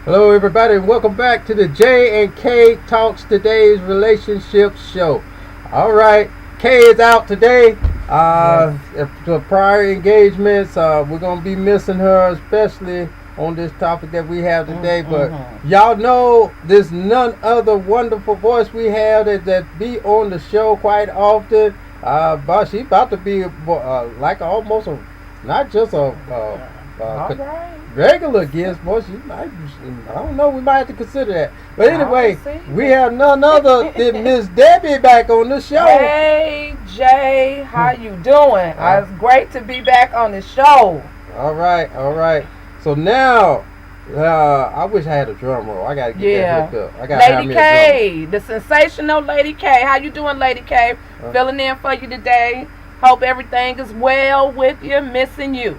Hello everybody and welcome back to the J and K Talks Today's Relationship Show. Alright, K is out today. The prior engagements, we're going to be missing her, especially on this topic that we have today. But y'all know this none other wonderful voice we have that be on the show quite often. But she about to be like almost a, not just a regular guest, boy. I don't know. We might have to consider that. But anyway, we have none other than Miss Debbie back on the show. Hey Jay, how you doing? It's great to be back on the show. All right. So now, I wish I had a drum roll. I gotta get that hooked up. I gotta Lady K, the sensational Lady K. How you doing, Lady K? Filling in for you today. Hope everything is well with you. Missing you.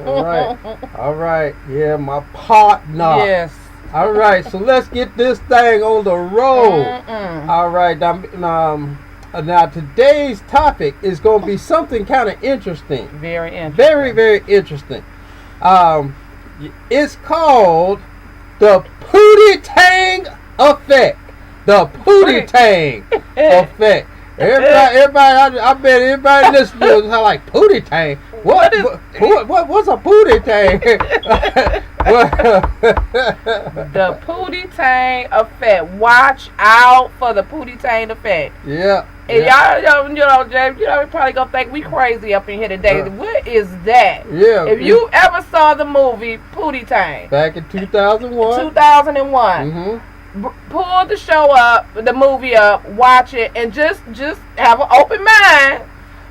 All right. Yeah, my partner. Yes. All right, so let's get this thing on the road. All right. Now today's topic is going to be something kind of interesting. Very interesting. Very, very interesting. It's called the Pootie Tang effect. The Pootie Tang effect. Everybody, I bet everybody listening to us like Pootie Tang. What's a Pootie Tang? The Pootie Tang effect. Watch out for the Pootie Tang effect. Yeah. And y'all, James, you probably gonna think we crazy up in here today. What is that? Yeah. If you ever saw the movie Pootie Tang back in 2001. 2001. Pull the show up, the movie up, watch it, and just have an open mind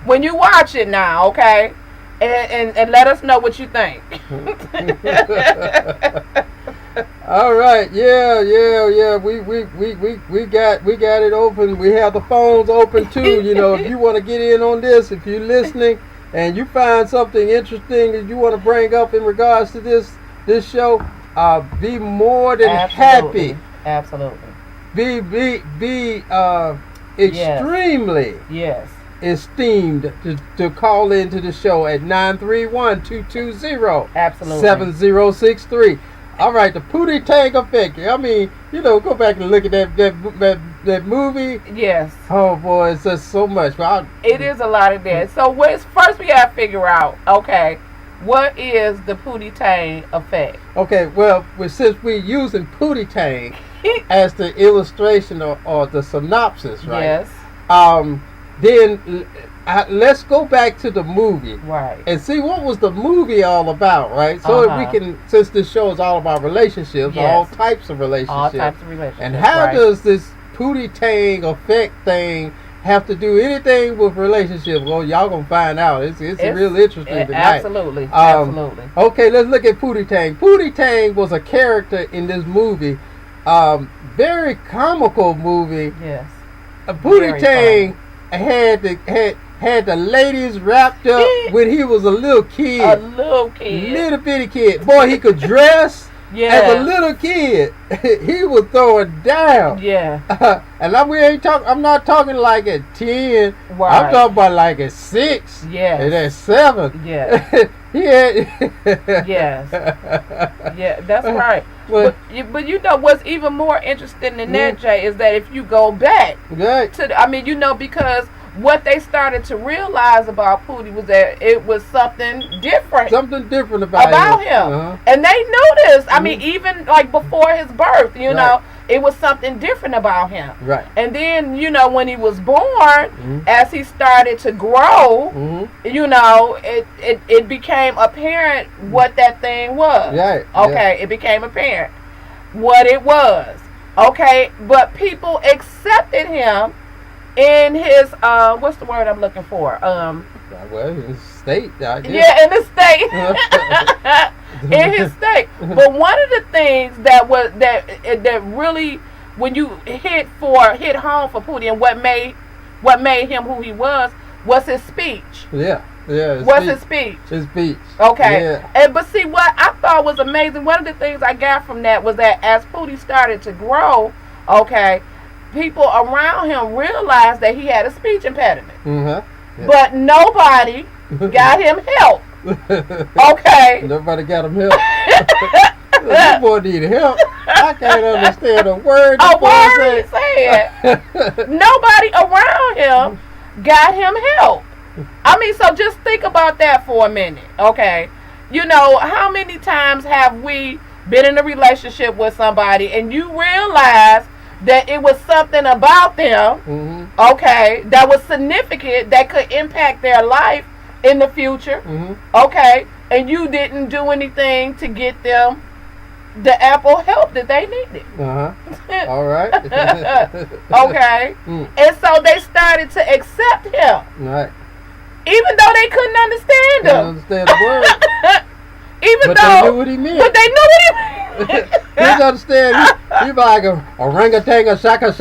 when you watch it now, okay? And let us know what you think. All right, yeah. We got it open. We have the phones open too. You know, if you want to get in on this, if you're listening and you find something interesting that you want to bring up in regards to this show, be more than happy. Absolutely. Be extremely esteemed to call into the show at 931-220 7063. All right, the Pootie Tang effect. I mean, go back and look at that movie. Yes. Oh boy, it's just so much. It is a lot of that. So first we gotta figure out, okay, what is the Pootie Tang effect? Okay, well, since we're using Pootie Tang as the illustration or the synopsis, right? Yes. Then let's go back to the movie, right, and see what was the movie all about, right? So we can, since this show is all about relationships, all types of relationships, and how does this Pootie Tang effect thing have to do anything with relationships? Well, y'all gonna find out. It's real interesting tonight. Absolutely. Okay, let's look at Pootie Tang. Pootie Tang was a character in this movie. Very comical movie. Yes. Pootie Tang had the ladies wrapped up when he was a little kid. Little bitty kid. Boy, he could dress. As a little kid, he was throwing down. Yeah. And I'm not talking like at 10. Right. I'm talking about like at 6. Yeah. And at 7. Yeah. Yes. Yeah, that's right. But what's even more interesting than that, Jay, is that if you go back to, because what they started to realize about Pootie was that it was something different. Something different about him. And they noticed, even like before his birth, it was something different about him. Right. And then, when he was born, as he started to grow, it became apparent what that thing was. Right. Okay, it became apparent what it was. Okay, but people accepted him in his what's the word I'm looking for? Well, in his state. In his state. In his state. But one of the things that really, when you hit home for Pootie, and what made him who he was his speech. Yeah. Yeah, his speech. His speech. Okay. Yeah. But see, what I thought was amazing, one of the things I got from that was that as Pootie started to grow, okay, people around him realized that he had a speech impediment. Mm-hmm. Yeah. But nobody got him help. Okay. Nobody got him help. This boy needed help. I can't understand a word. He said. Nobody around him got him help. I mean, so just think about that for a minute, okay? You know, how many times have we been in a relationship with somebody and you realize that it was something about them, okay, that was significant, that could impact their life in the future, okay, and you didn't do anything to get them the ample help that they needed. All right. Okay. And so they started to accept him. Right. Even though they couldn't understand him. Couldn't understand the word. But they knew what he meant. But they knew what he meant. Couldn't understand. He like a orangutan, a shaka.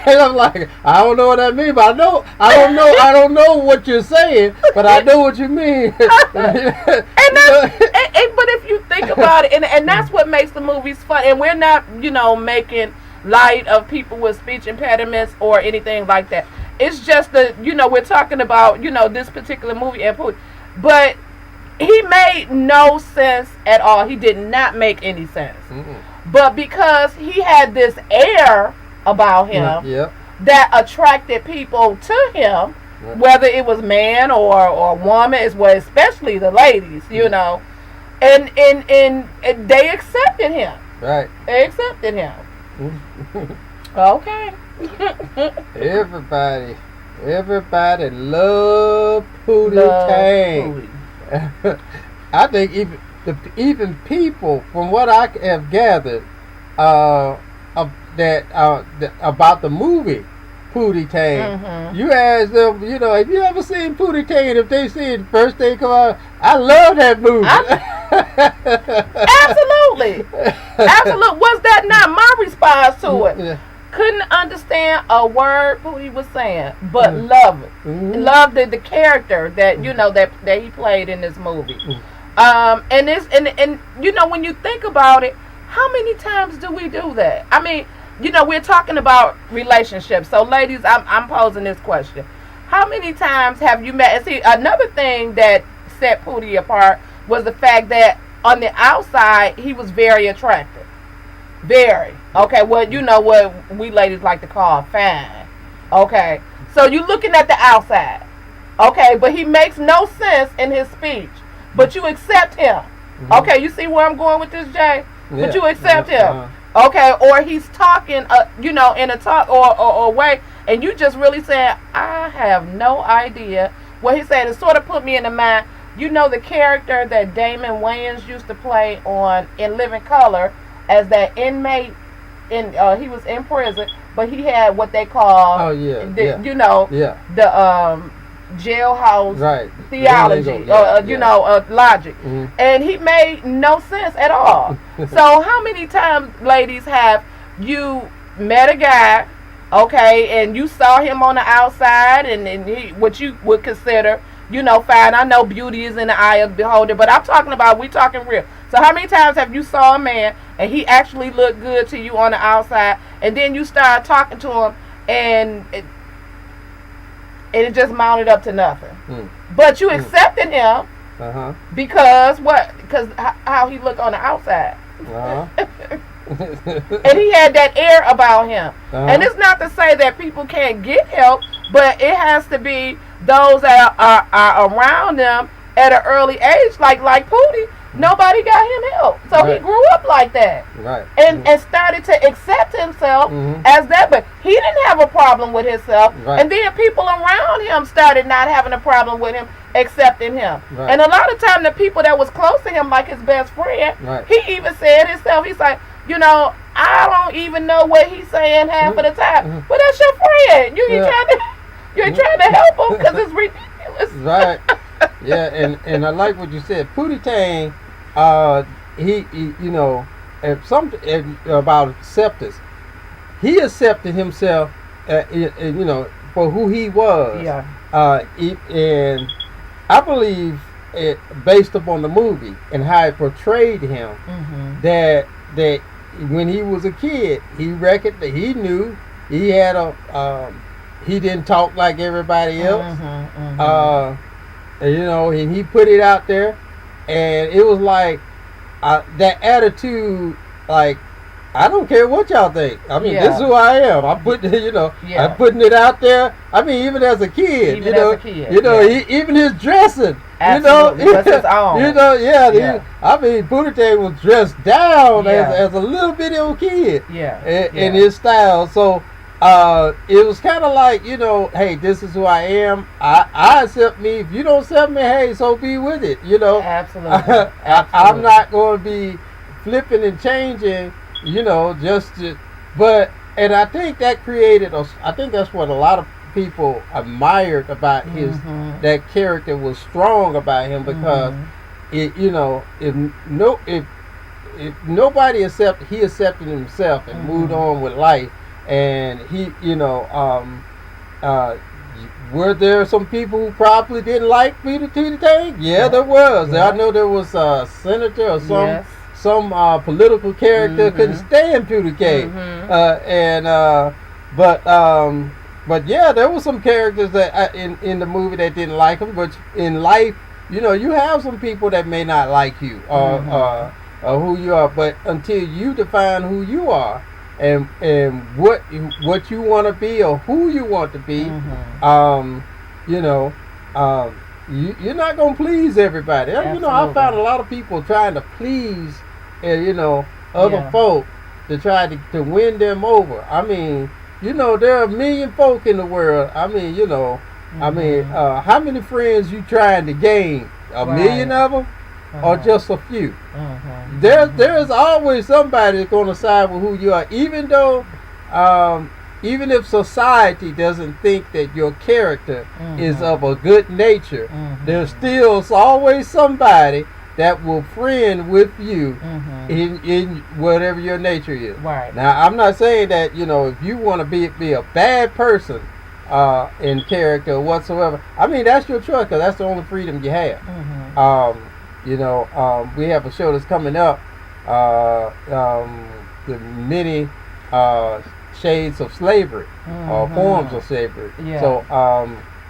And I'm like, I don't know what that means, but I don't know what you're saying, but I know what you mean. But if you think about it, and that's what makes the movies fun, and we're not, making light of people with speech impediments or anything like that. It's just we're talking about, this particular movie and Pootie. But he made no sense at all. He did not make any sense. But because he had this air about him that attracted people to him, whether it was man or woman, especially the ladies, and they accepted him. Right. They accepted him. Okay. Everybody love Pootie Tang. I think even people, from what I have gathered, about the movie Pootie Tang, you ask them, have you ever seen Pootie Tang? If they see it the first day come out, I love that movie. Absolutely. Was that not my response to it? Yeah. Couldn't understand a word Pootie was saying, but love it. Loved the character that that he played in this movie. And when you think about it, how many times do we do that? I mean, we're talking about relationships. So ladies, I'm posing this question. How many times have you met? And see, another thing that set Pootie apart was the fact that on the outside he was very attractive. Very. Okay, what we ladies like to call fine. Okay. So you looking at the outside. Okay, but he makes no sense in his speech. But you accept him. Okay, you see where I'm going with this, Jay? Yeah. But you accept him. Okay, or he's talking in a talk or way, and you just really saying, I have no idea what he's saying. It sort of put me in the mind, the character that Damon Wayans used to play in Living Color as that inmate. He was in prison, but he had what they call the jailhouse theology, logic, and he made no sense at all. So how many times, ladies, have you met a guy, okay, and you saw him on the outside, and he, what you would consider, fine. I know beauty is in the eye of the beholder, but we talking real. So how many times have you saw a man and he actually looked good to you on the outside, and then you start talking to him and it just mounted up to nothing? But you accepted him because what? Because how he looked on the outside. And he had that air about him. And it's not to say that people can't get help, but it has to be those that are around them at an early age, like Pootie. Nobody got him help. So he grew up like that. Right. And started to accept himself as that. But he didn't have a problem with himself. Right. And then people around him started not having a problem with him, accepting him. Right. And a lot of time the people that was close to him, like his best friend, he even said himself, he's like, I don't even know what he's saying half of the time. But that's your friend. You ain't trying to help him because it's ridiculous. Right. Yeah, and I like what you said. Pootie Tang, you know, about acceptance. He accepted himself, you know, for who he was. Yeah. And I believe it based upon the movie and how it portrayed him. Mm-hmm. That when he was a kid, he reckoned that he knew he had he didn't talk like everybody else. Mm-hmm. Mm-hmm. You know, and he put it out there, and it was like that attitude, like, I don't care what y'all think. I mean, this is who I am. I'm putting, you know, I'm putting it out there. I mean, even as a kid, even his dressing, absolutely. You know, was his own. You know, I mean, Pootie was dressed down as a little bitty old kid, in his style. So it was kind of like, you know, hey, this is who I am. I accept me. If you don't accept me, hey, so be with it. You know, absolutely. I'm not going to be flipping and changing. You know, and I think that created I think that's what a lot of people admired about his, that character was strong about him, because it, you know, if nobody he accepted himself and moved on with life, and he, you know, were there some people who probably didn't like Pootie Tang? Yeah, there was. I know there was a senator or some political character couldn't stand Pootie Tang, but yeah, there were some characters that in the movie that didn't like him. But in life, you know, you have some people that may not like you or who you are. But until you define who you are and what you want to be or who you want to be, you know. You're not gonna please everybody. Absolutely. You know, I found a lot of people trying to please, you know, other folk to try to win them over. I mean, you know, there are a million folk in the world. I mean, you know, I mean, how many friends you trying to gain? A million of them, or just a few? There's always somebody that's gonna side with who you are, even though. Even if society doesn't think that your character is of a good nature, there's still always somebody that will friend with you in whatever your nature is. Right. Now, I'm not saying that, you know, if you want to be a bad person in character or whatsoever, I mean, that's your choice, because that's the only freedom you have. You know, we have a show that's coming up, the many shades of slavery, or forms of slavery. So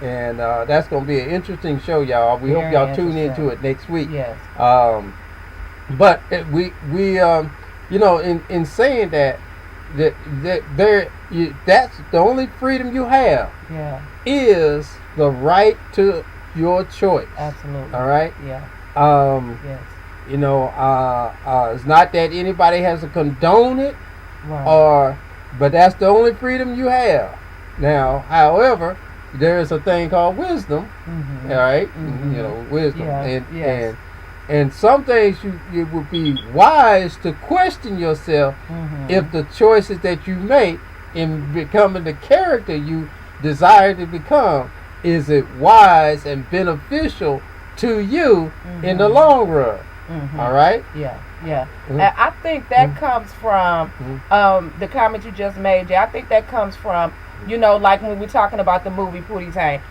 and that's going to be an interesting show, y'all. We hope y'all tune into it next week. Yes. But we you know, in saying that that's the only freedom you have. Is the right to your choice. Absolutely. All right. Yeah. Yes. You know, it's not that anybody has to condone it, but that's the only freedom you have. Now, however, there is a thing called wisdom, all right? You know, wisdom. And some things you would be wise to question yourself if the choices that you make in becoming the character you desire to become, is it wise and beneficial to you in the long run? All right? Yeah. And I think that comes from the comment you just made. I think that comes from, you know, like when we're talking about the movie Pootie Tang,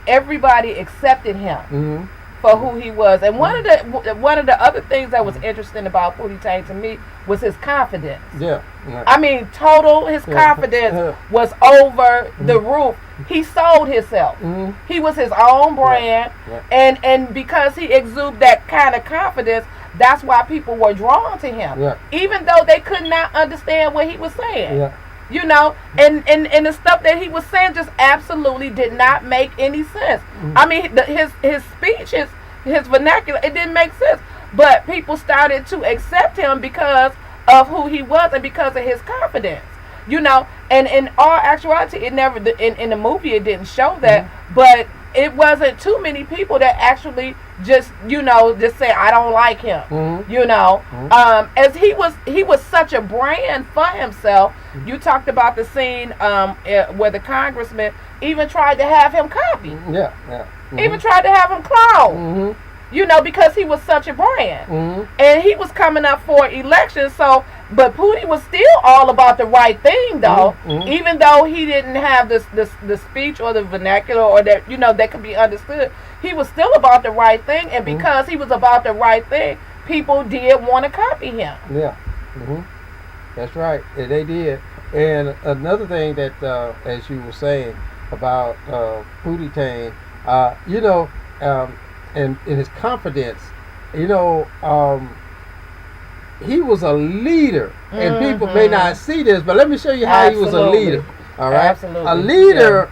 everybody accepted him for who he was. And one of the other things that was interesting about Pootie Tang to me was his confidence. I mean, his confidence was over the roof. He sold himself. He was his own brand, and because he exuded that kind of confidence, that's why people were drawn to him, even though they could not understand what he was saying. You know, and the stuff that he was saying just absolutely did not make any sense. I mean, his speech, his vernacular, it didn't make sense. But people started to accept him because of who he was and because of his confidence. You know, and in all actuality, it never in the movie it didn't show that, but it wasn't too many people that actually just say I don't like him. You know, as he was such a brand for himself. You talked about the scene where the congressman even tried to have him copy. Even tried to have him clone. You know, because he was such a brand. Mm-hmm. And he was coming up for election, so, but Pootie was still all about the right thing, though. Mm-hmm. Even though he didn't have the speech or the vernacular or that, you know, that could be understood. He was still about the right thing, and because he was about the right thing, people did want to copy him. Yeah. Mm-hmm. That's right. And they did. And another thing that, as you were saying about Pootie Tang, you know, and in his confidence, you know, he was a leader, and people may not see this, but let me show you how he was a leader. All right, Absolutely.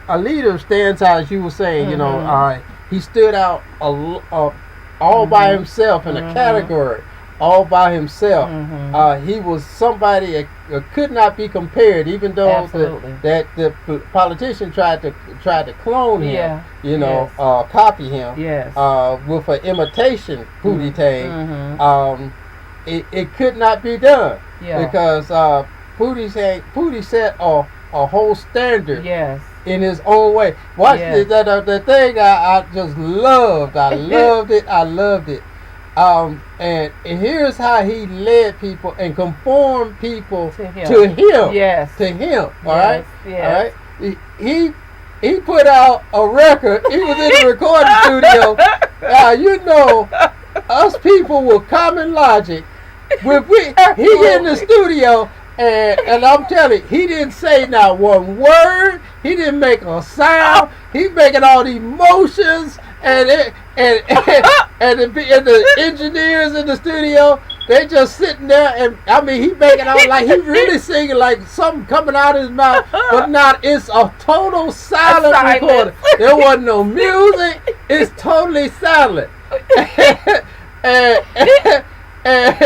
A leader stands out, as you were saying. You know, he stood out all by himself in a category, all by himself. He was somebody that could not be compared, even though the politician tried to clone him. You know, copy him. With an imitation Pootie Tang. It could not be done because Pootie set a whole standard in his own way. Watch this, the thing I just loved. I loved it. And here's how he led people and conformed people to him. All right. He put out a record. He was in the recording studio. You know, us people with common logic. He in the studio, and I'm telling you, he didn't say not one word. He didn't make a sound. He's making all the emotions, and the engineers in the studio, they just sitting there, and I mean, he making out like he really singing like something coming out of his mouth, but not. It's a total silent recording. There wasn't no music. It's totally silent. And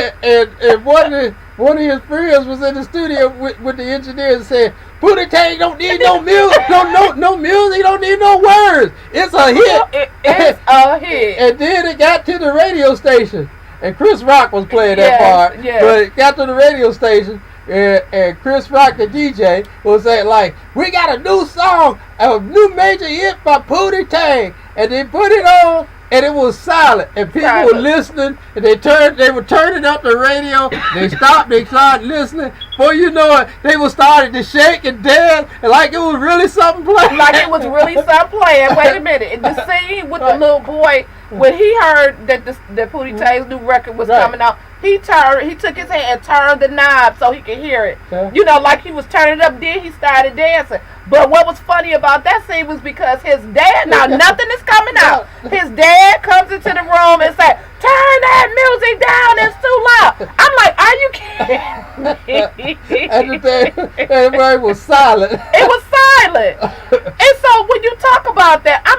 one of his friends was in the studio with the engineers and said, Pootie Tang don't need no music, no music, don't need no words. It's a hit. It's a hit. And then it got to the radio station, and Chris Rock was playing that part. But it got to the radio station, and Chris Rock, the DJ, was saying like, we got a new song, a new major hit by Pootie Tang, and they put it on. And it was silent, and people were listening, and they were turning up the radio. They stopped, they started listening. Before you know it, they were starting to shake and dance, and like it was really something playing. Like it was really something playing. Wait a minute, the scene with the little boy, when he heard that that Pootie Tang's new record was coming out, he took his hand and turned the knob so he could hear it. You know, like he was turning it up, then he started dancing. But what was funny about that scene was because his dad, now nothing is coming out. His dad comes into the room and says, turn that music down, it's too loud. I'm like, are you kidding? And everybody was silent. It was silent. And so when you talk about that, I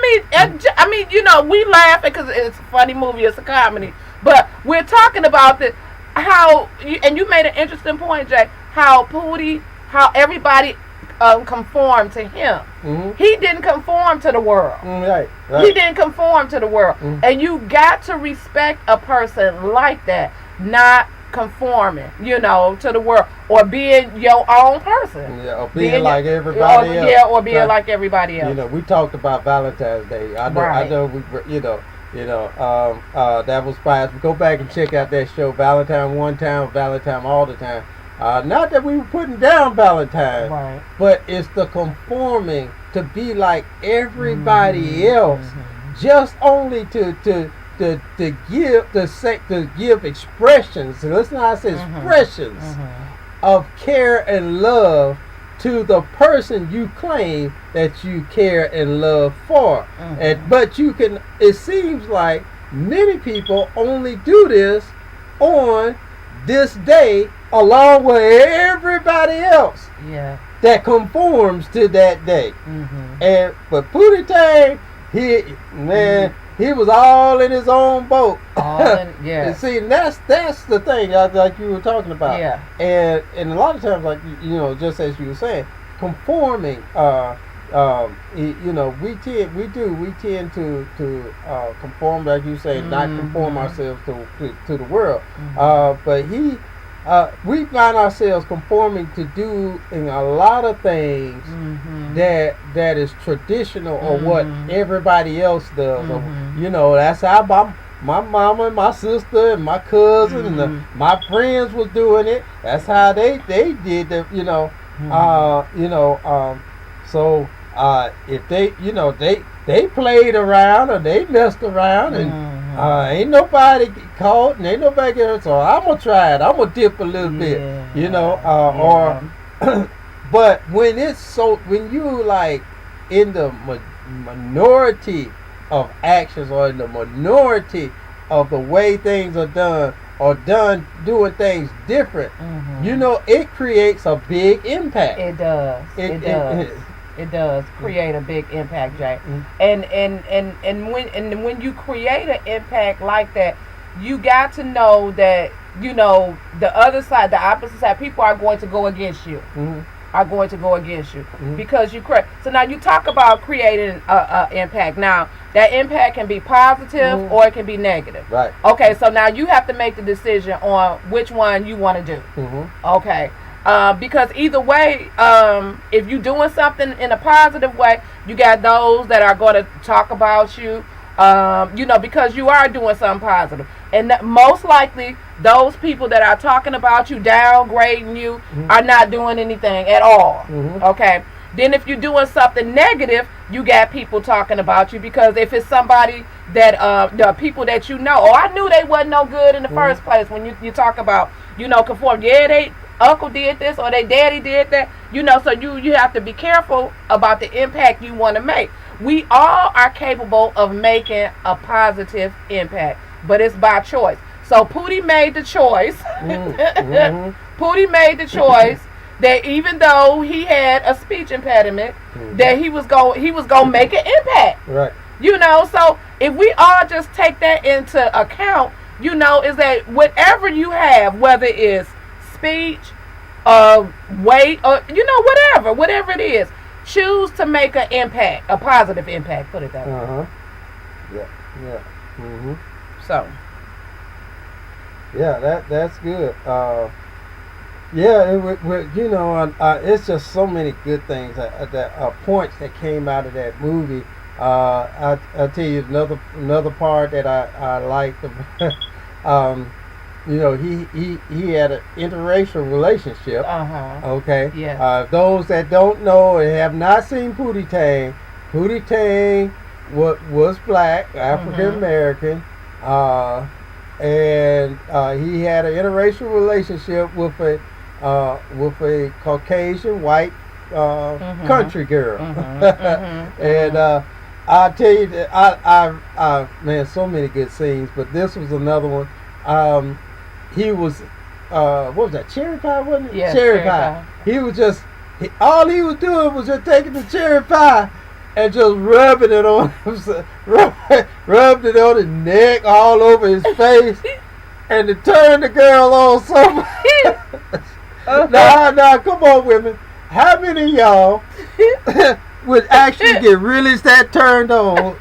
mean, you know, we laughing because it's a funny movie, it's a comedy. But we're talking about and you made an interesting point, Jay, how everybody conformed to him. He didn't conform to the world. Right. He didn't conform to the world. And you got to respect a person like that, not conforming, you know, to the world, or being your own person. Yeah, or being like everybody else. Yeah, or being like everybody else. You know, we talked about Valentine's Day. I know that was fast. Go back and check out that show, Valentine One Time, Valentine All the Time. Not that we were putting down Valentine, but it's the conforming to be like everybody else, just only to give expressions. Listen how I say expressions of care and love to the person you claim that you care and love for. But you can. It seems like many people only do this on this day, along with everybody else that conforms to that day. But Pootie Tang, he was all in his own boat. And see, that's the thing, like you were talking about. And a lot of times, like you know, just as you were saying, conforming. You know, we tend to conform, like you say, not conform ourselves to the world. But we find ourselves conforming to doing a lot of things that is traditional or what everybody else does. Or, you know, that's how my mama and my sister and my cousin and my friends was doing it. That's how they did the, so if they played around or they messed around and ain't nobody caught and ain't nobody get hurt. So I'm gonna try it. I'm gonna dip a little bit, or. But when you like in the minority of actions or in the minority of the way things are done or doing things different, it creates a big impact. It does. It does create a big impact, Jay. And when you create an impact like that, you got to know that the other side, the opposite side, people are going to go against you. Are going to go against you because you create. So now you talk about creating a impact. Now that impact can be positive or it can be negative. Right. Okay. So now you have to make the decision on which one you want to do. Okay. Because either way, if you're doing something in a positive way, you got those that are going to talk about you. Because you are doing something positive. And most likely, those people that are talking about you, downgrading you, are not doing anything at all. Okay? Then if you're doing something negative, you got people talking about you, because if it's somebody that, the people that I knew they wasn't no good in the first place. When you talk about, conform, they uncle did this or their daddy did that, so you have to be careful about the impact you want to make. We all are capable of making a positive impact, but it's by choice. So Pootie made the choice. Pootie made the choice that even though he had a speech impediment, that he was gonna make an impact. Right. So if we all just take that into account, is that whatever you have, whether it's speech, weight, or whatever it is, choose to make an impact, a positive impact. Put it that way. Yeah. So. Yeah, that's good. It's just so many good things that points that came out of that movie. I'll tell you another part that I liked. He had an interracial relationship. Okay. Yeah. Those that don't know and have not seen Pootie Tang was black, African American, and he had an interracial relationship with a Caucasian white country girl. And I tell you that I man, so many good scenes, but this was another one. He was what was that, cherry pie, wasn't it? Yeah, cherry pie. He was just all he was doing was just taking the cherry pie and just rubbing it on himself, rubbed it on his neck, all over his face, and to turn the girl on so much. Now, come on, women. How many of y'all would actually get really that turned on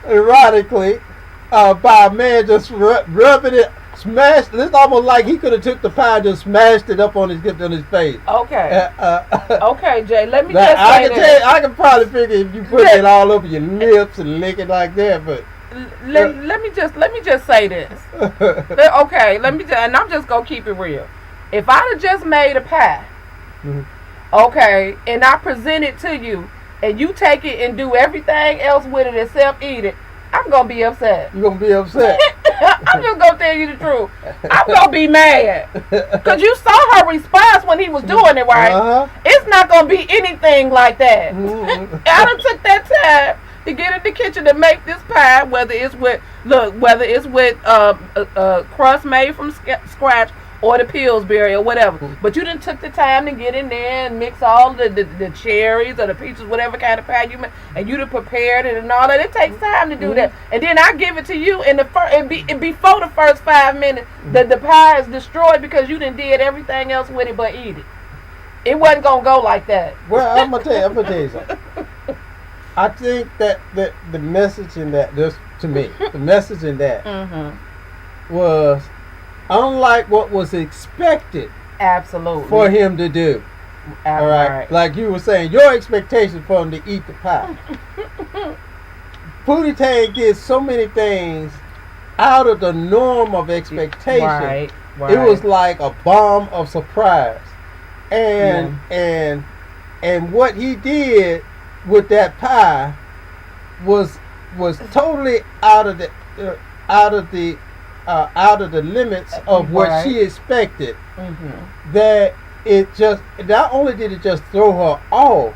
erotically by a man just rubbing it, smashed? It's almost like he could have took the pie and just smashed it up on his face. Okay. Okay, Jay. Let me just say this. I can probably figure if you put it all over your lips and lick it like that, but let me just say this. Okay. And I'm just gonna keep it real. If I'd have just made a pie, okay, and I present it to you, and you take it and do everything else with it except eat it, I'm gonna be upset. You're gonna be upset. I'm just gonna tell you the truth. I'm gonna be mad because you saw her response when he was doing it, right? It's not gonna be anything like that. I done took that time to get in the kitchen to make this pie, whether it's with crust made from scratch or the Pillsbury or whatever. But you done took the time to get in there and mix all the cherries or the peaches, whatever kind of pie you make, and you done prepared it and all that. It takes time to do that. And then I give it to you in before the first 5 minutes, the pie is destroyed because you done did everything else with it but eat it. It wasn't gonna go like that. Well, I'm gonna tell you something. I think that the message in that, just to me, the message in that was unlike what was expected. Absolutely. For him to do. All right. Like you were saying, your expectation for him to eat the pie. Pootie Tang did so many things out of the norm of expectation. Right. It was like a bomb of surprise. And what he did with that pie was totally out of the limits of what she expected. Mm-hmm. That it just not only did it just throw her off,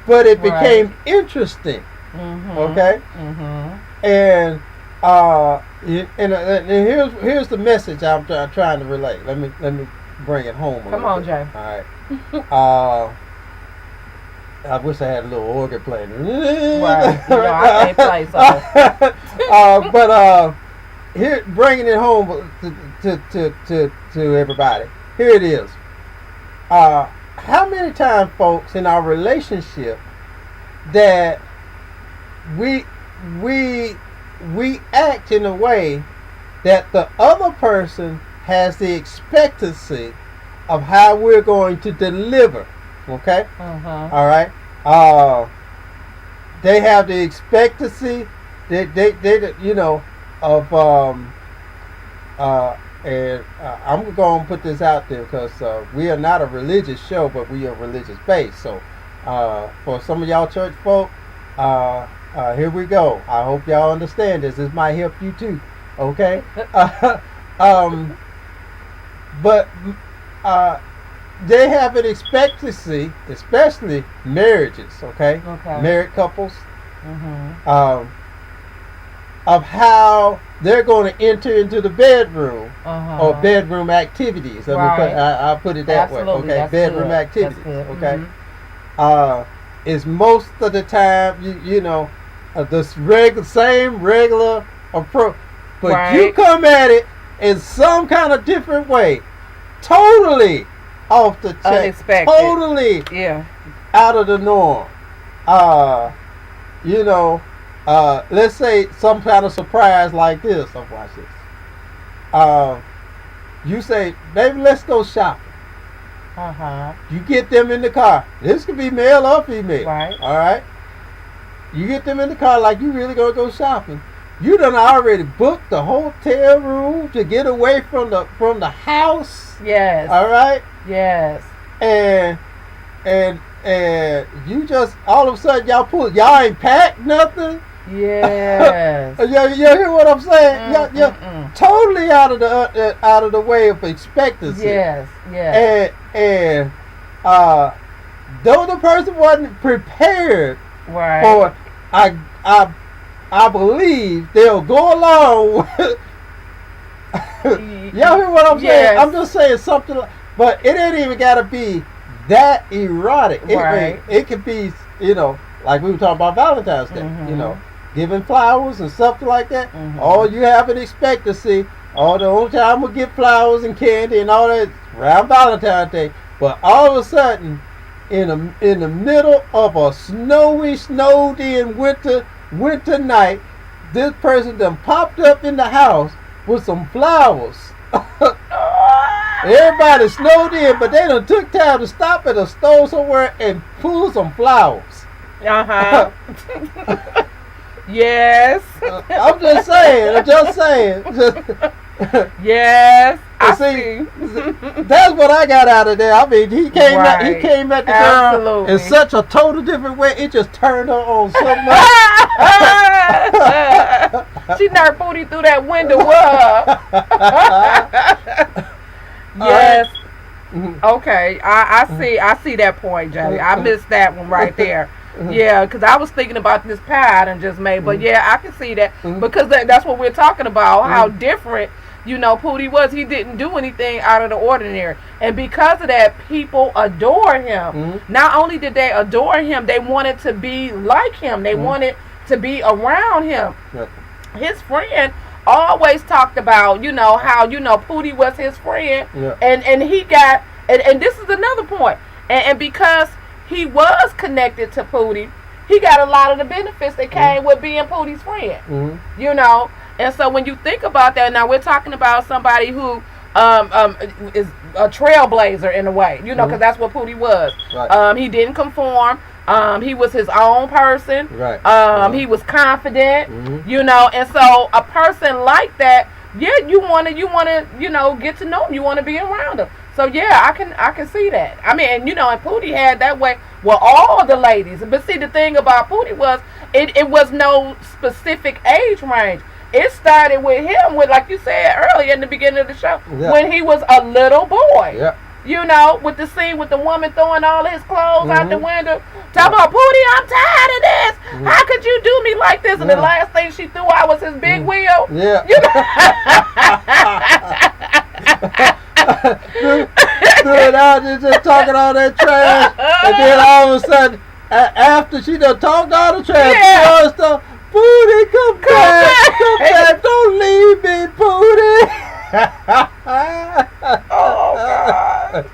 but it became interesting. Mm-hmm. Okay. Mm-hmm. And here's the message I'm trying to relate. Let me bring it home. Come on, Jay. All right. I wish I had a little organ playing. Right. I can't play so. But here, bringing it home to everybody. Here it is. How many times, folks, in our relationship that we act in a way that the other person has the expectancy of how we're going to deliver. Okay? Uh-huh. All right? They have the expectancy they of and I'm going to put this out there because we are not a religious show, but we are religious based. So for some of y'all church folk, here we go. I hope y'all understand this. This might help you too. Okay? But they have an expectancy, especially marriages, okay? Married couples, of how they're going to enter into the bedroom or bedroom activities. I'll put it that way, okay? That's bedroom good. activities, okay? Mm-hmm. Is most of the time, the same regular approach, but you come at it in some kind of different way, totally off the check, unexpected, totally out of the norm. Let's say some kind of surprise like this. Watch this. You say, baby, let's go shopping. You get them in the car. This could be male or female. Right. All right. You get them in the car like you really gonna go shopping. You done already booked the hotel room to get away from the house. Yes. All right. Yes. And you just all of a sudden y'all ain't packed nothing. Yes. you hear what I'm saying? You're totally out of the way of expectancy. Yes. Yes. And though the person wasn't prepared for, I believe they'll go along with. Y'all hear what I'm saying? I'm just saying something like. But it ain't even got to be that erotic. It could be, like we were talking about Valentine's Day, giving flowers and stuff like that. All you have an expectancy. All the only time we'll get flowers and candy and all that around Valentine's Day. But all of a sudden, in the middle of a snowed in winter night, this person done popped up in the house with some flowers. Everybody snowed in, but they done took time to stop at a store somewhere and pull some flowers. Yes. I'm just saying. Yes. I see. That's what I got out of there. I mean, he came at the girl in such a total different way. It just turned her on so much. She nerve Pootie through that window with her. Yes. Right. Okay. I see that point, Jay. I missed that one right there. Yeah, because I was thinking about this pie I done just made, but I can see that because that's what we're talking about. How different, Pootie was. He didn't do anything out of the ordinary, and because of that, people adore him. Not only did they adore him, they wanted to be like him. They wanted to be around him. His friend always talked about, how Pootie was his friend, and he got, and this is another point, and because he was connected to Pootie, he got a lot of the benefits that came with being Pootie's friend. And so when you think about that, now we're talking about somebody who is a trailblazer in a way, because that's what Pootie was. Right. He didn't conform. He was his own person. Right. He was confident. You know, and so a person like that, yeah, you wanna, you know, get to know him. You wanna be around him. So yeah, I can see that. I mean, and you know, and Pootie had that way with all the ladies. But see, the thing about Pootie was it was no specific age range. It started with him, with, like you said earlier in the beginning of the show, when he was a little boy. Yeah. You know, with the scene with the woman throwing all his clothes out the window. Talk about, Pootie, I'm tired of this. How could you do me like this? And the last thing she threw out was his big wheel. Yeah. You know? Dude, I was just talking all that trash. And then all of a sudden, after she done talked all the trash, stuff, Pootie, come back, don't leave me, Pootie. Oh, God.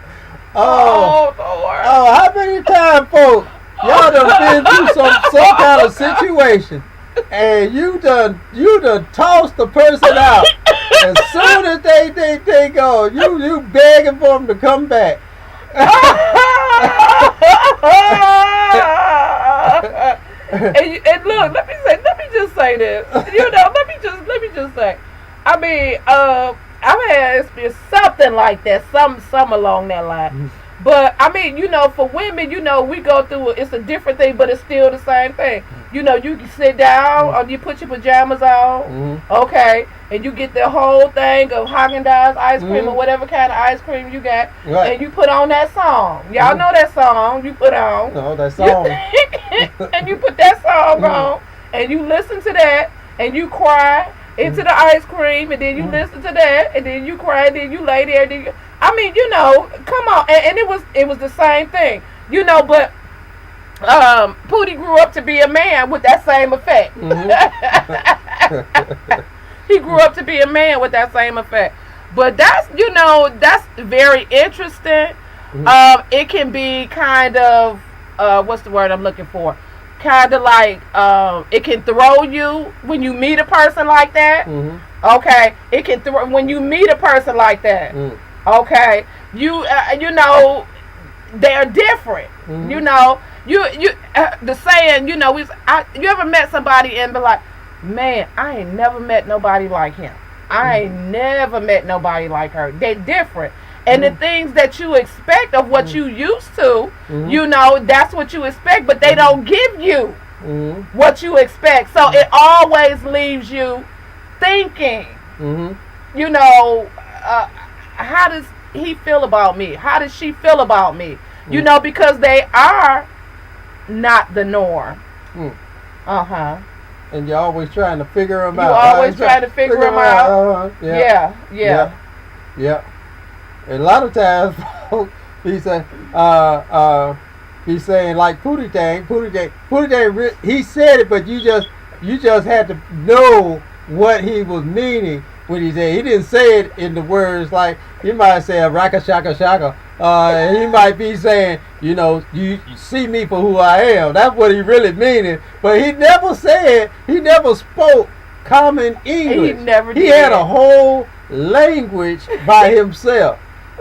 Oh, Lord. Oh, how many times, folks, y'all done been through some kind of situation, and you done tossed the person out. As soon as they go, you begging for them to come back. And look, let me just say this. You know, let me just say. I mean, I've had experience something like that, some along that line. But I mean, you know, for women, you know, we go through it's a different thing, but it's still the same thing. You know, you can sit down, or you put your pajamas on, okay, and you get the whole thing of Haagen-Dazs ice cream or whatever kind of ice cream you got, and you put on that song. Y'all know that song you put on. No, that song. And you put that song on, and you listen to that, and you cry into the ice cream, and then you listen to that, and then you cry, and then you lay there, and then I mean, you know, come on, and it was the same thing, you know, but Pootie grew up to be a man with that same effect. He grew up to be a man with that same effect. But that's, you know, that's very interesting. It can be kind of, what's the word I'm looking for? Kind of like, it can throw you when you meet a person like that. Okay, it can throw when you meet a person like that. Okay, you know, they're different. You know, the saying, you know, you ever met somebody and be like, man, I ain't never met nobody like him. I ain't never met nobody like her. They're different. And the things that you expect of what you used to, you know, that's what you expect, but they don't give you what you expect. So it always leaves you thinking, you know, how does he feel about me? How does she feel about me? You know, because they are not the norm. And you're always trying to figure them out. You're always trying to figure them out. Yeah. And a lot of times, he's saying like Pootie Tang, he said it, but you just had to know what he was meaning when he said. He didn't say it in the words like, he might say a raka shaka shaka. He might be saying, you know, you see me for who I am. That's what he really meaning. But he never spoke common English. He never did. He had a whole language by himself. He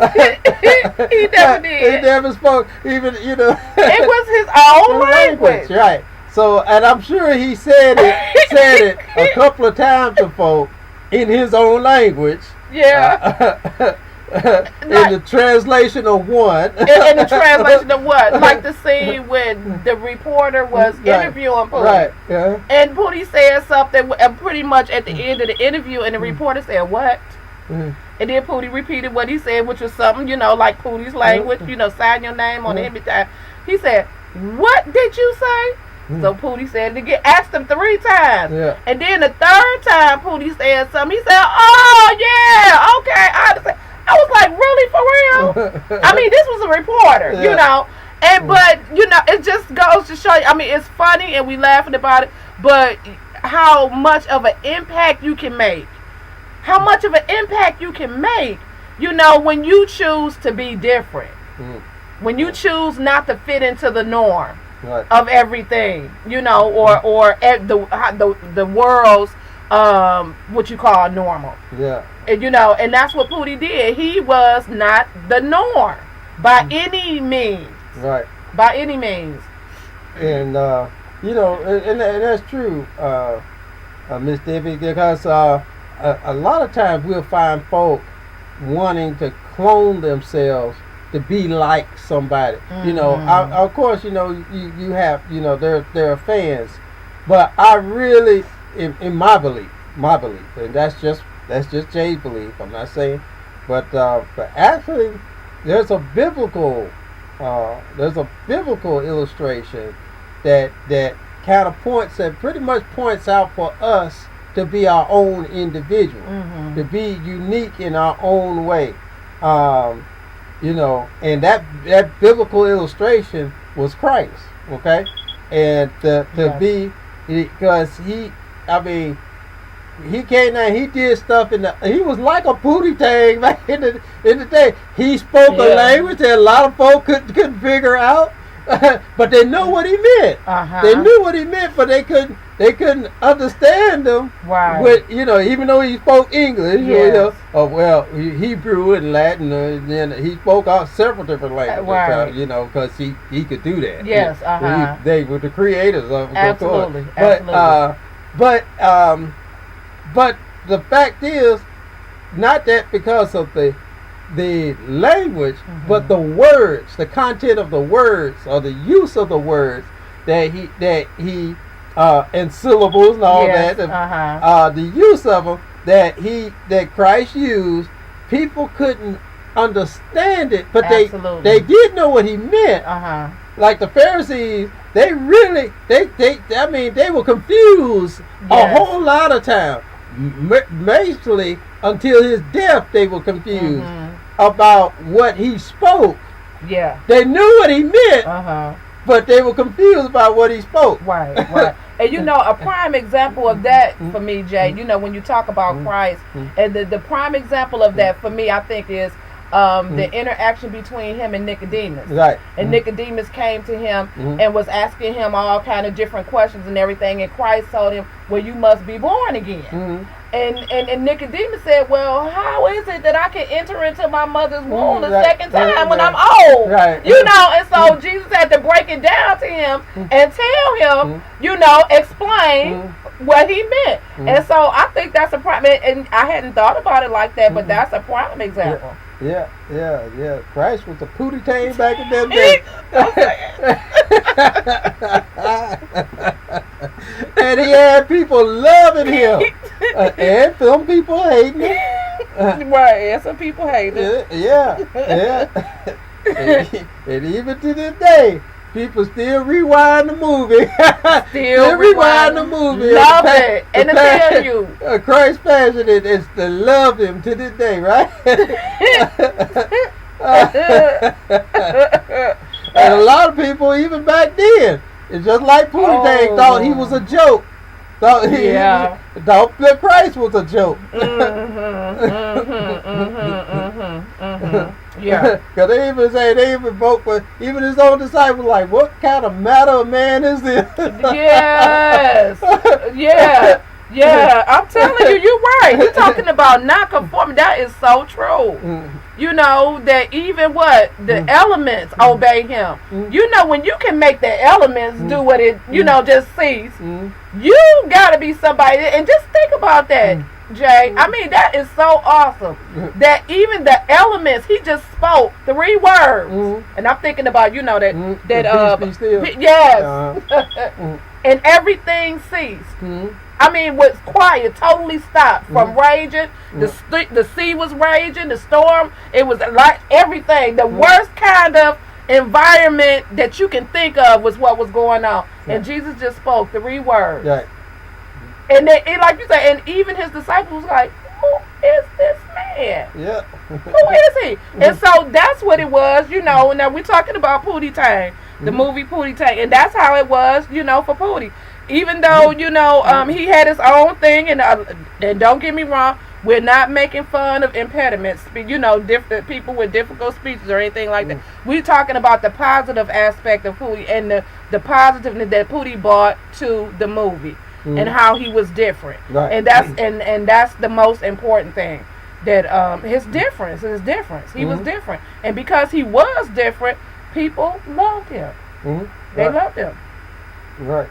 never did. He never spoke even, you know. It was his own language. Right. So, and I'm sure he said it a couple of times to folk in his own language. Yeah. In the translation of one. In the translation of what? Like the scene when the reporter was interviewing Pootie. Right. Yeah. And Pootie said something pretty much at the end of the interview, and the reporter said, what? And then Pootie repeated what he said, which was something, you know, like Pootie's language, you know, sign your name on every time. He said, what did you say? So Pootie said it again, asked him 3 times. Yeah. And then the 3rd time Pootie said something, he said, oh, yeah, okay, I understand. I was like, really, for real? I mean, this was a reporter, you know. And but, you know, it just goes to show you, I mean, it's funny and we laughing about it, but how much of an impact you can make. How much of an impact you can make, you know, when you choose to be different. When you choose not to fit into the norm of everything, you know, or the world's what you call normal. Yeah. And, you know, and that's what Pootie did. He was not the norm by any means. Right. By any means. and and that's true, Miss Debbie, because a lot of times we'll find folk wanting to clone themselves to be like somebody. Of course, you have, there are fans, but I really, in my belief, and that's just Jay's belief. I'm not saying, but actually, there's a biblical illustration that kind of pretty much points out for us to be our own individual, to be unique in our own way. And that biblical illustration was Christ, okay? And to be, because he came out, he did stuff he was like a Pootie Tang back in the day. He spoke a language that a lot of folk couldn't figure out. But they know what he meant. They knew what he meant, but they couldn't understand him. Right. With, even though he spoke English, Hebrew and Latin, and then he spoke out several different languages. Right. Because he could do that. Yes. They were the creators of it. Absolutely. Of course. But the fact is, not that because of the language, but the words, the content of the words, or the use of the words that he and syllables and all that, the use of them that Christ used, people couldn't understand it, but they did know what he meant. Like the Pharisees, they were confused a whole lot of time. Basically, until his death, they were confused about what he spoke. Yeah. They knew what he meant, but they were confused about what he spoke. Right. And a prime example of that for me, Jay, when you talk about Christ, and the prime example of that for me, I think, is the interaction between him and Nicodemus. Right. And Nicodemus came to him and was asking him all kind of different questions and everything, and Christ told him, well, you must be born again. And Nicodemus said, well, how is it that I can enter into my mother's womb the second time when I'm old? Right. And so Jesus had to break it down to him and tell him, explain what he meant. And so I think that's a prime, and I hadn't thought about it like that, but that's a prime example. Yeah. Christ was a Pootie Tang back in that day. And he had people loving him. And some people hating him. Right, and some people hating him. Yeah. And even to this day, people still rewind the movie. Still rewind the movie. Love it. And to tell you, Christ's passion is to love him to this day, right? And a lot of people, even back then, it's just like Pootie Tang thought he was a joke. Thought that Christ was a joke. Yeah. Because they even vote for, even his own disciples, like, what kind of matter of man is this? Yes. Yeah. I'm telling you, you're right. You're talking about not conforming. That is so true. That even the elements obey him. When you can make the elements do what it, just cease, you gotta be somebody. And just think about that, Jay. I mean, that is so awesome. That even the elements, he just spoke 3 words. And I'm thinking about, be still. Yes. And everything ceased. I mean, was quiet, totally stopped from raging. The sea was raging, the storm. It was like everything. The worst kind of environment that you can think of was what was going on. And Jesus just spoke 3 words. Right. And then, like you said, and even his disciples was like, who is this man? Yeah. Who is he? And so that's what it was, Now we're talking about Pootie Tang, the movie Pootie Tang. And that's how it was, for Pootie. Even though, he had his own thing, and don't get me wrong, we're not making fun of impediments, different people with difficult speeches or anything like that. We're talking about the positive aspect of Pootie and the positiveness that Pootie brought to the movie and how he was different. Right. And that's the most important thing. That his difference. He was different. And because he was different, people loved him. They loved him. Right.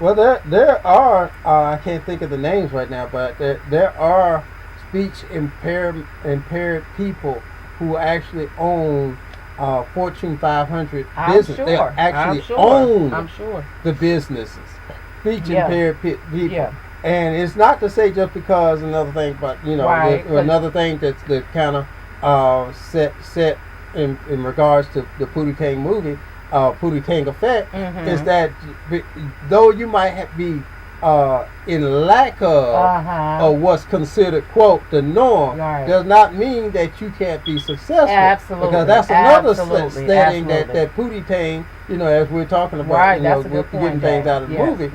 Well, there are I can't think of the names right now, but there are speech impaired people who actually own Fortune 500 business. Sure. They actually own the businesses. Speech impaired people. Yeah. And it's not to say just because another thing, but another thing that's the kind of set in regards to the Pootie Tang movie, Pootie Tang effect, is that though you might be in lack of what's considered quote the norm, does not mean that you can't be successful. Absolutely, because that's another setting that Pootie Tang, as we're talking about, that's a good we're getting point, things out of the movie.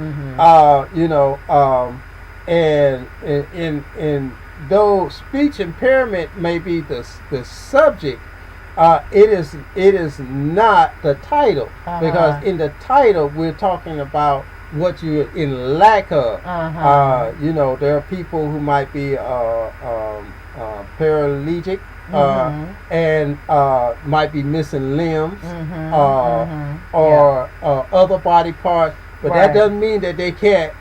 And though speech impairment may be the subject, it is not the title, because in the title we're talking about what you're in lack of. There are people who might be paralytic and might be missing limbs or other body parts. But that doesn't mean that they can't.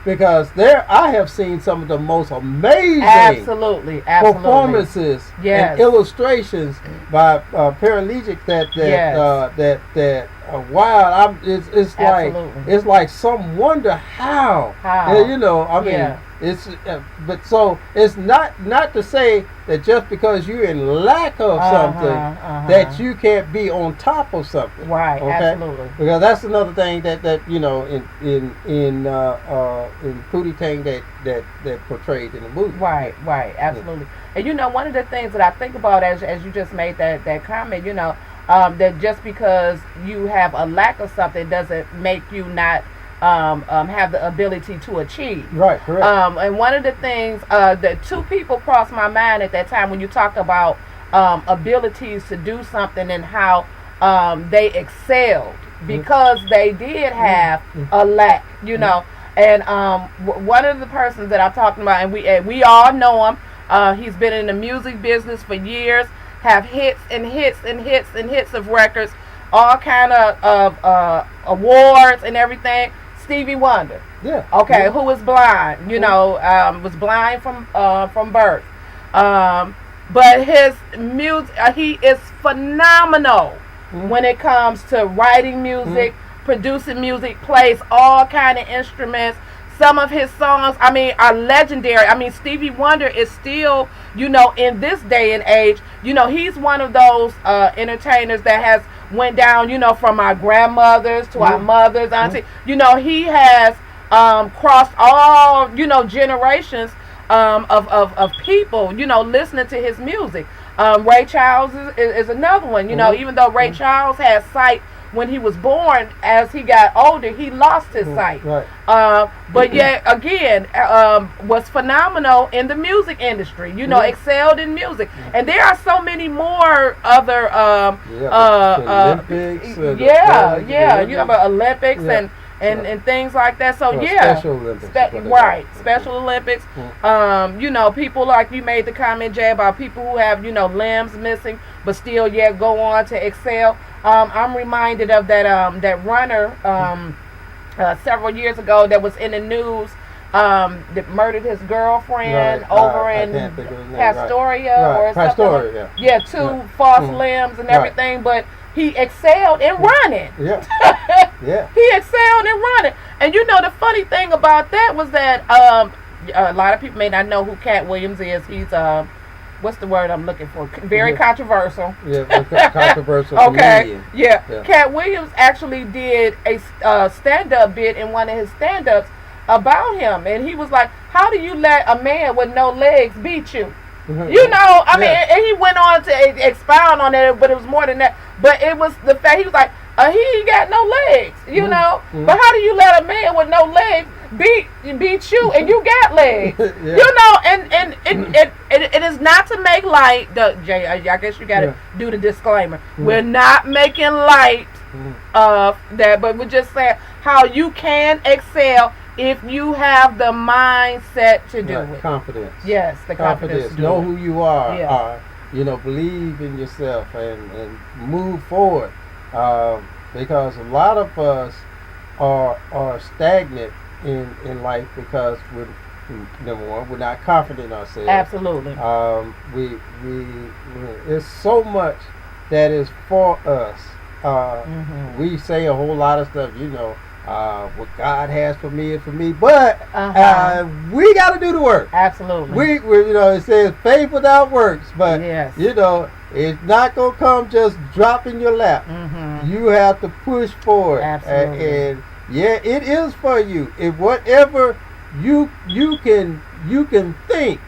Because I have seen some of the most amazing performances and illustrations by paralytics that wow, it's like some wonder how. It's but so it's not to say that just because you're in lack of something that you can't be on top of something. Right. Okay? Absolutely. Because that's another thing that in Pootie Tang that portrayed in the movie. Right. Absolutely. And one of the things that I think about as you just made that comment, that just because you have a lack of something doesn't make you not have the ability to achieve. Right, correct. And one of the things that two people crossed my mind at that time when you talk about abilities to do something and how they excelled because they did have a lack, And one of the persons that I'm talking about, and we all know him. He's been in the music business for years. Have hits and hits and hits and hits of records, all kind of awards and everything. Stevie Wonder. Yeah. Okay, who was blind, was blind from birth. But his music, he is phenomenal when it comes to writing music, producing music, plays all kind of instruments. Some of his songs, are legendary. Stevie Wonder is still, in this day and age, he's one of those entertainers that has went down, from our grandmothers to our mothers, auntie. He has crossed all, generations of people, listening to his music. Ray Charles is another one, even though Ray Charles had sight when he was born, as he got older, he lost his sight. Right. But yet again, was phenomenal in the music industry. Excelled in music, and there are so many more other Olympics. Olympics and things like that. So Special Olympics. Special Olympics. People like you made the comment, Jay, about people who have limbs missing but still yet go on to excel. I'm reminded of that runner several years ago that was in the news that murdered his girlfriend over in Pastoria or something. Yeah, two false limbs and everything, but he excelled in running. He excelled in running. And the funny thing about that was that a lot of people may not know who Cat Williams is. He's what's the word I'm looking for? Very controversial. Controversial. Okay. Cat Williams actually did a stand-up bit in one of his stand-ups about him, and he was like, "How do you let a man with no legs beat you?" And he went on to expound on it, but it was more than that. But it was the fact he was like, he ain't got no legs, But how do you let a man with no legs beat you and you got legs? And it is not to make light. Jay, I guess you got to do the disclaimer. We're not making light of that, but we're just saying how you can excel if you have the mindset to do it. Confidence. Yes, the confidence. Know who you are. Believe in yourself and move forward. because a lot of us are stagnant in life because number one, we're not confident in ourselves. Absolutely. We it's so much that is for us. We say a whole lot of stuff, what God has for me is for me, but we got to do the work. Absolutely. We it says faith without works, but yes. It's not gonna come just drop in your lap. You have to push forward. Absolutely. And yeah, it is for you. If whatever you can think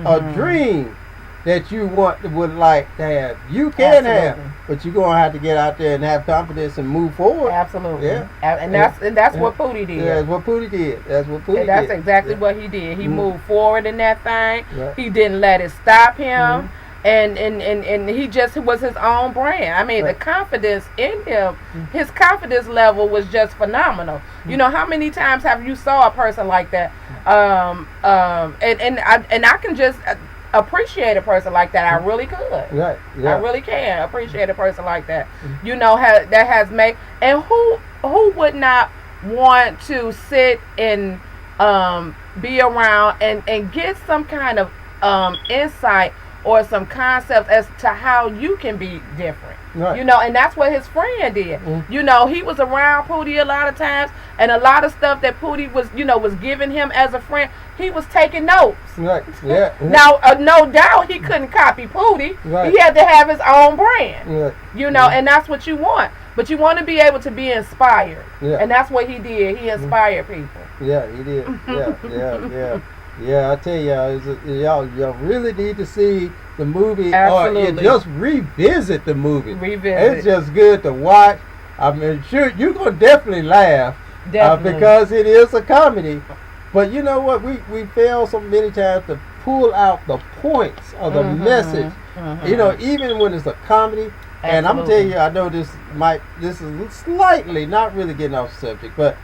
or dream that you would like to have, you can have, but you're gonna have to get out there and have confidence and move forward. Absolutely. Yeah. And that's what Pootie did. Yeah, that's what Pootie did. And that's exactly what he did. He moved forward in that thing. Right. He didn't let it stop him. And he just was his own brand. I mean, the confidence in him, his confidence level was just phenomenal. You know, how many times have you saw a person like that? And I can just appreciate a person like that. I really could. Right. Yeah. I really can appreciate a person like that. That has made, and who would not want to sit and be around and get some kind of insight or some concepts as to how you can be different. Right. And that's what his friend did. He was around Pootie a lot of times, and a lot of stuff that Pootie was giving him as a friend, he was taking notes. Right. Yeah. Now, no doubt he couldn't copy Pootie. Right. He had to have his own brand. Right. And that's what you want. But you want to be able to be inspired. Yeah. And that's what he did. He inspired people. Yeah, he did. Yeah. Yeah, I tell y'all really need to see the movie. Absolutely. Or just revisit the movie. Revisit. It's just good to watch. I mean, sure, you're going to definitely laugh. Definitely. Because it is a comedy. But you know what? We fail so many times to pull out the points of the message. Even when it's a comedy. And I'm going to tell you, I know this is slightly, not really getting off subject, but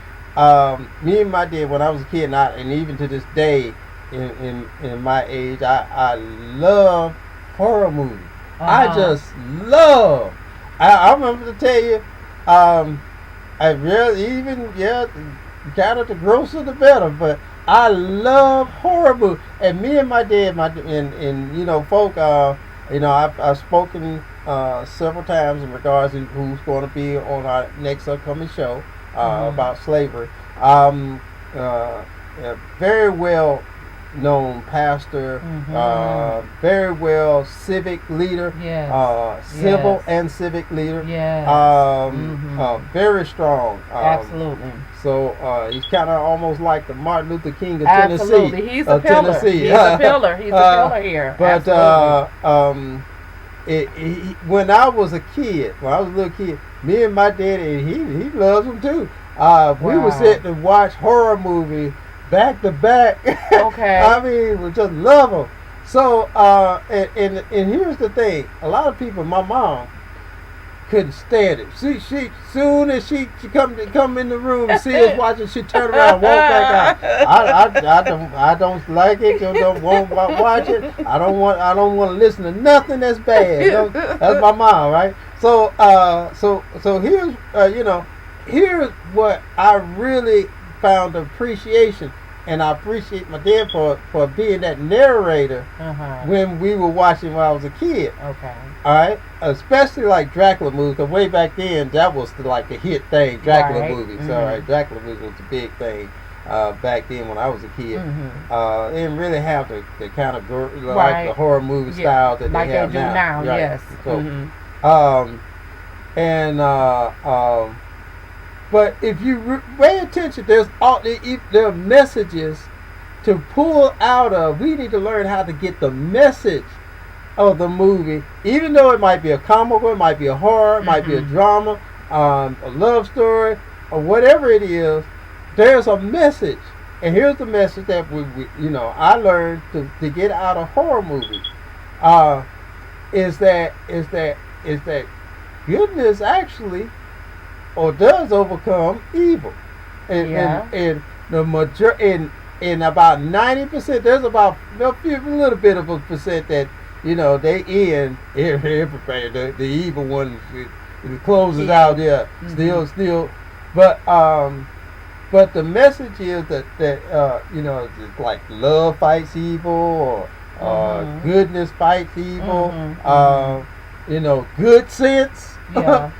me and my dad, when I was a kid, and even to this day, in my age, I love horror movies. I just love. I remember to tell you, I really kind of the grosser the better, but I love horror movies. And me and my dad, folk, I've spoken several times in regards to who's going to be on our next upcoming show about slavery. Very well known pastor, very well civic leader, civil and civic leader, very strong. Absolutely. So he's kind of almost like the Martin Luther King of Absolutely. Tennessee. He's a pillar. Tennessee. He's a pillar. He's a pillar here. But when I was a little kid, me and my daddy, he loves them too. We would sit and watch horror movies back to back. Okay. I mean, we just love them. So, and here's the thing: a lot of people, my mom couldn't stand it. She soon as she come in the room and see us watching, she turn around and walk back out. I don't like it. Don't want to watch it. I don't want to listen to nothing that's bad. That's my mom, right? So here's here's what I really found appreciation, and I appreciate my dad for being that narrator when we were watching when I was a kid. Okay. All right, especially like Dracula movies, because way back then that was the hit thing, Dracula movies. All right, Dracula movies was the big thing back then when I was a kid. They didn't really have the kind of like the horror movie style that like they have do now. Right. Yes. So, but if you pay attention, there are messages to pull out of. We need to learn how to get the message of the movie, even though it might be a comical, it might be a horror, it might be a drama, a love story, or whatever it is. There's a message, and here's the message that I learned to get out of horror movies. Is that goodness actually or does overcome evil, and in about 90%, there's about a little bit of a percent that they end everybody. The evil ones it closes out. Yeah, still, but the message is that it's like love fights evil, or goodness fights evil. Good sense. Yeah.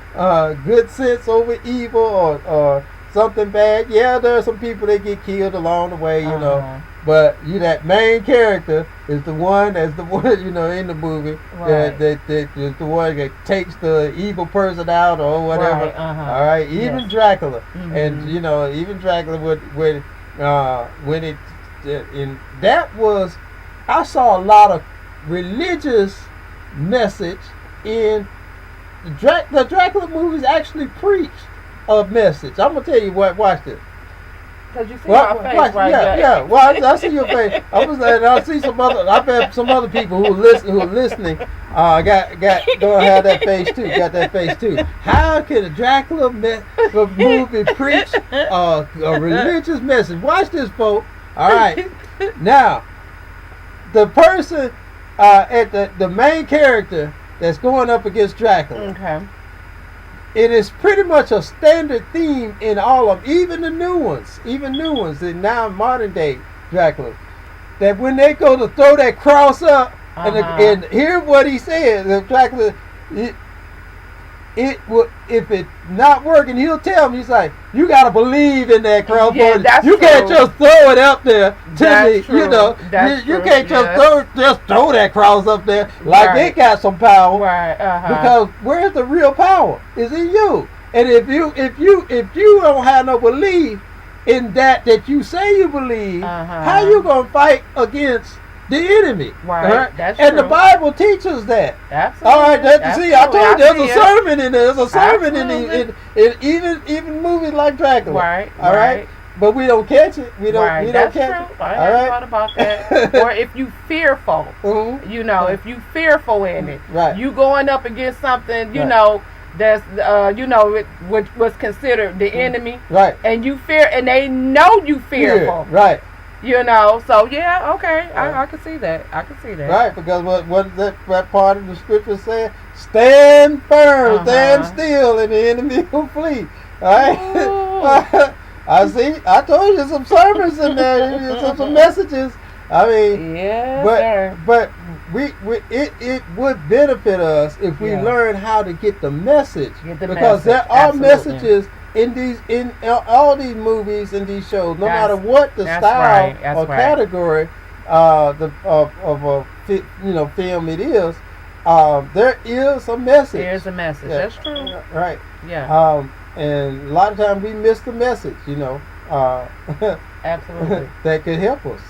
Good sense over evil, or something bad. Yeah, there are some people that get killed along the way, But that main character is the one in the movie that is the one that takes the evil person out or whatever. Right, All right, even Dracula, and even Dracula when it in that was, I saw a lot of religious message in the Dracula movies. Actually preached a message. I'm gonna tell you what. Watch this. Cause you see my face right there. Yeah. Well, I see your face. I see some other. I bet some other people who are listening. Got gonna have that face too. Got that face too. How can a Dracula movie preach a religious message? Watch this, folks. All right. Now, the person at the main character that's going up against Dracula. Okay. It is pretty much a standard theme in all of them, even the new ones, in now modern day Dracula. That when they go to throw that cross up, and hear what he said, the Dracula, if it's not working, he'll tell me, he's like, you gotta believe in that cross. Yeah, that's you true. Can't just throw it up there to that's me. True. You can't just throw that cross up there like it got some power. Right. Because where's the real power? It's in you. And if you don't have no belief in that you say you believe, how you gonna fight against the enemy? Right. That's and true. the Bible teaches that. Absolutely. All right. I told you there's a sermon in there. There's a sermon in even movies like Dracula. Right. All right. But we don't catch it. We don't. Right. We That's don't catch true. it. I All never right. thought about that. Or if you fearful, if you fearful in it, right. You going up against something, that's which was considered the enemy, right? And you fear, and they know you fearful, right? So yeah, okay, I can see that. Right, because what that part of the scripture said, stand firm, stand still, and the enemy will flee. All right. I see. I told you some sermons in there, some messages. I mean, but it would benefit us if we learn how to get the message, because there are messages in all these movies and these shows, no matter what the style or category of a film it is. There is a message. There's a message. Yeah. That's true. Right. Yeah. And a lot of times we miss the message. Absolutely. That could help us.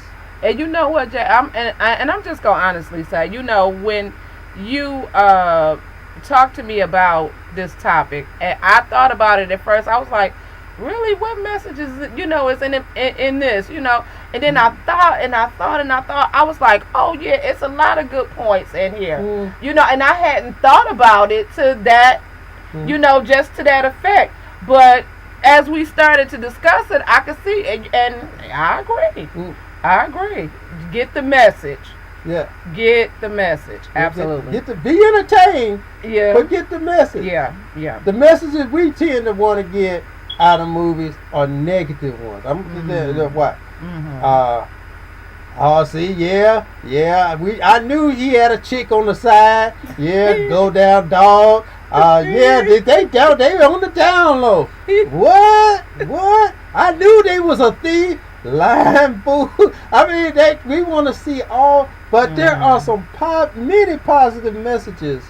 And you know what, Jay? I'm just gonna honestly say, when you talk to me about this topic, and I thought about it at first, I was like, really, what message is it, is in this, and then I thought, I was like, oh yeah, it's a lot of good points in here, and I hadn't thought about it to that, just to that effect, but as we started to discuss it, I could see, and I agree. Get the message. Yeah. Get the message. Absolutely. Get to be entertained. Yeah. But get the message. Yeah. The messages we tend to want to get out of movies are negative ones. I'm what? I knew he had a chick on the side. Yeah, go down, dog. They on the down low. What? I knew they was a thief. Lying fool. I mean, we want to see all, but there are some many positive messages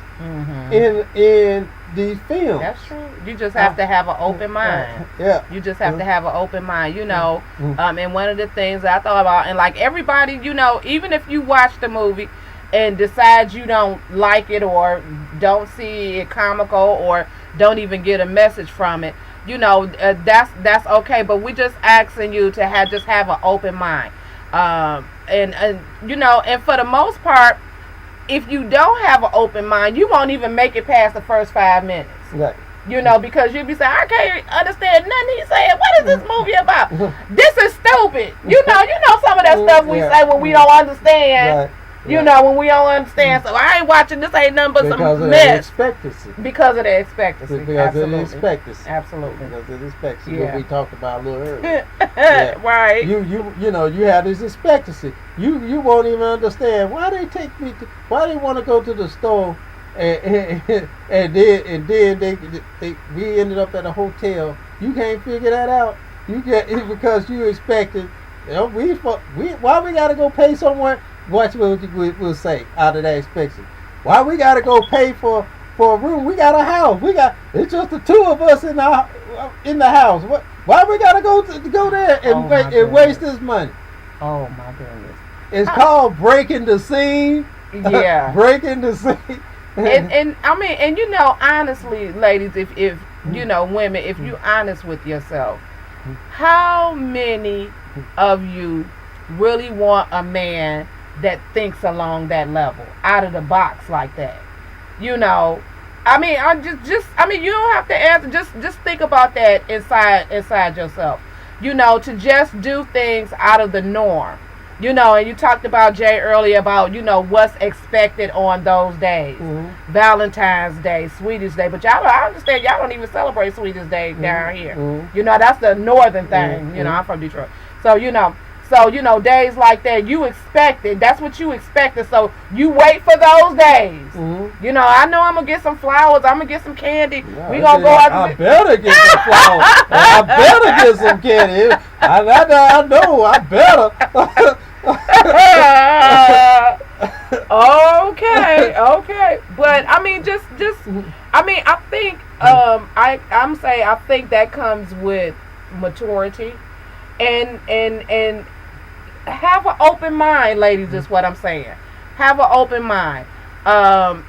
in these films. That's true. You just have to have an open mind. Yeah. You just have to have an open mind, and one of the things I thought about, and like everybody, even if you watch the movie and decide you don't like it or don't see it comical or don't even get a message from it, that's okay, but we just asking you to have an open mind, and for the most part, if you don't have an open mind, you won't even make it past the first 5 minutes, right? Because you'll be saying, I can't understand nothing he's saying. What is this movie about? This is stupid. You know some of that stuff we say when we don't understand. Right. You know, when we don't understand, so I ain't watching this. Ain't nothing but some mess. Because of the expectancy. Because of the expectancy. Absolutely. Because of the expectancy. What we talked about a little earlier. Right. You know, you have this expectancy. You won't even understand why they take me to, why they want to go to the store, and then we ended up at a hotel. You can't figure that out. You get it because you expected. You know, why we gotta go pay someone? Watch what we'll say out of that expectancy. Why we gotta go pay for a room? We got a house. It's just the two of us in the house. Why we gotta go there and waste this money? Oh my goodness! It's called breaking the scene. Yeah, breaking the scene. and I mean, and you know, honestly, ladies, if you know, women, if you honest with yourself, how many of you really want a man that thinks along that level, out of the box like that? You know, I mean, I mean, you don't have to answer. Just think about that inside yourself. You know, to just do things out of the norm. You know, and you talked about, Jay, earlier about, you know, what's expected on those days. Valentine's Day, Sweetest Day. But I understand y'all don't even celebrate Sweetest Day down here. You know, that's the northern thing. You know, I'm from Detroit. So, you know, days like that, you expected. That's what you expected. So you wait for those days. You know, I know I'm going to get some flowers. I'm going to get some candy. We going to go out. I better get some flowers. I better get some candy. I know. I better. Okay. But I mean, just I mean, I think I think that comes with maturity and have an open mind, ladies, is what I'm saying. Have an open mind.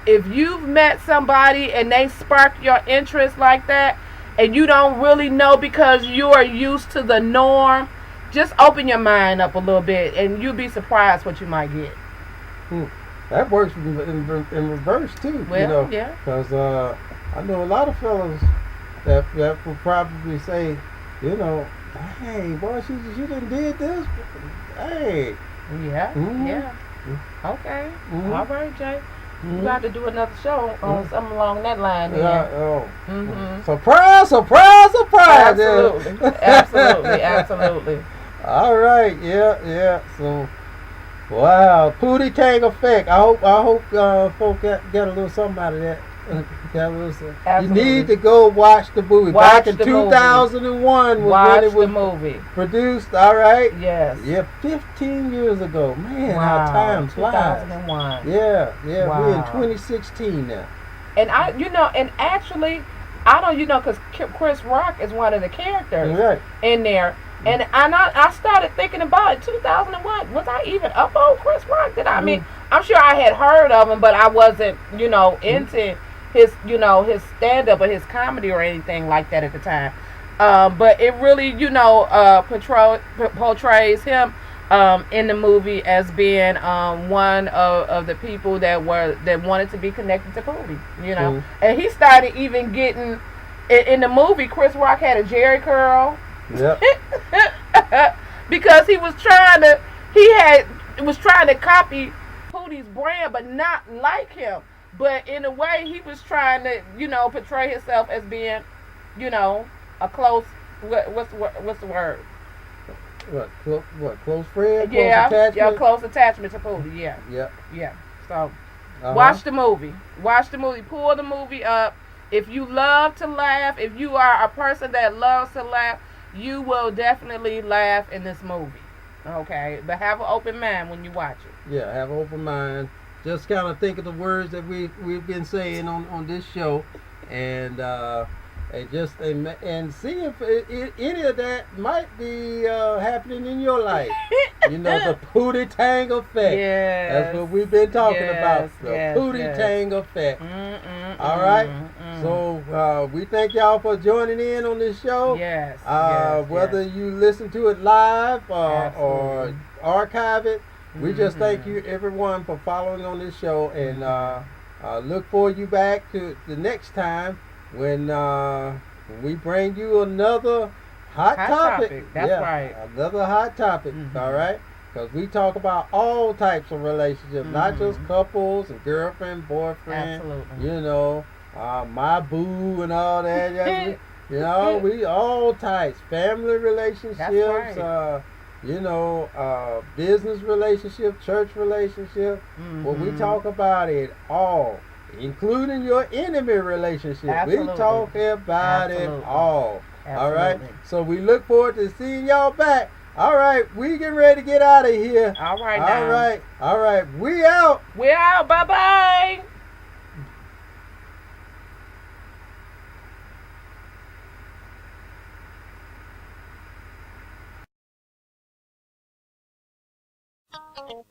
If you've met somebody and they spark your interest like that, and you don't really know because you are used to the norm, just open your mind up a little bit, and you'll be surprised what you might get. That works in reverse too. Well, you know, yeah. Because I know a lot of fellas that will probably say, you know, hey, boy, she done did this. Hey. Yeah. Okay. All right, Jay. You got to do another show on something along that line. Surprise! Absolutely. All right, yeah. So, wow, Pootie Tang effect. I hope folk get a little something out of that. You need to go watch the movie. Back in 2001 was when it was produced. All right. Yes. Yeah, 15 years ago. Man, how time flies. 2001. Yeah. Wow. We're in 2016 now. And actually, I don't, because Chris Rock is one of the characters in there. And I started thinking about it. 2001. Was I even up on Chris Rock? I mean, I'm sure I had heard of him, but I wasn't, into his, his stand-up or his comedy or anything like that at the time. But it really, portrays him in the movie as being one of the people that wanted to be connected to Pootie, And he started even getting in the movie. Chris Rock had a Jerry curl. Yep. Because he was trying to copy Pootie's brand, but not like him. But in a way, he was trying to, portray himself as being, a close. What's the word? What? Close friend? Yeah, close attachment? Yeah, close attachment to Pootie. Yeah. Yep. Yeah. So, watch the movie. Pull the movie up. If you love to laugh, if you are a person that loves to laugh, you will definitely laugh in this movie. Okay? But have an open mind when you watch it. Yeah, have an open mind. Just kind of think of the words that we've been saying on this show, and see if any of that might be happening in your life. The Pootie Tang effect. Yes. That's what we've been talking about. The Pootie Tang effect. All right. So we thank y'all for joining in on this show. Yes. Whether you listen to it live or archive it, we just thank you everyone for following on this show, and look for you back to the next time when we bring you another hot topic. That's right. Another hot topic. All right. Because we talk about all types of relationships, not just couples and girlfriend, boyfriend. Absolutely. You know, my boo and all that. You know, we all types. Family relationships. That's right. You know, business relationship, church relationship. Well, we talk about it all, including your enemy relationship. Absolutely. We talk about it all. Absolutely. All right. So we look forward to seeing y'all back. All right, we getting ready to get out of here. All right, now. All right, all right. We out. We out. Bye bye.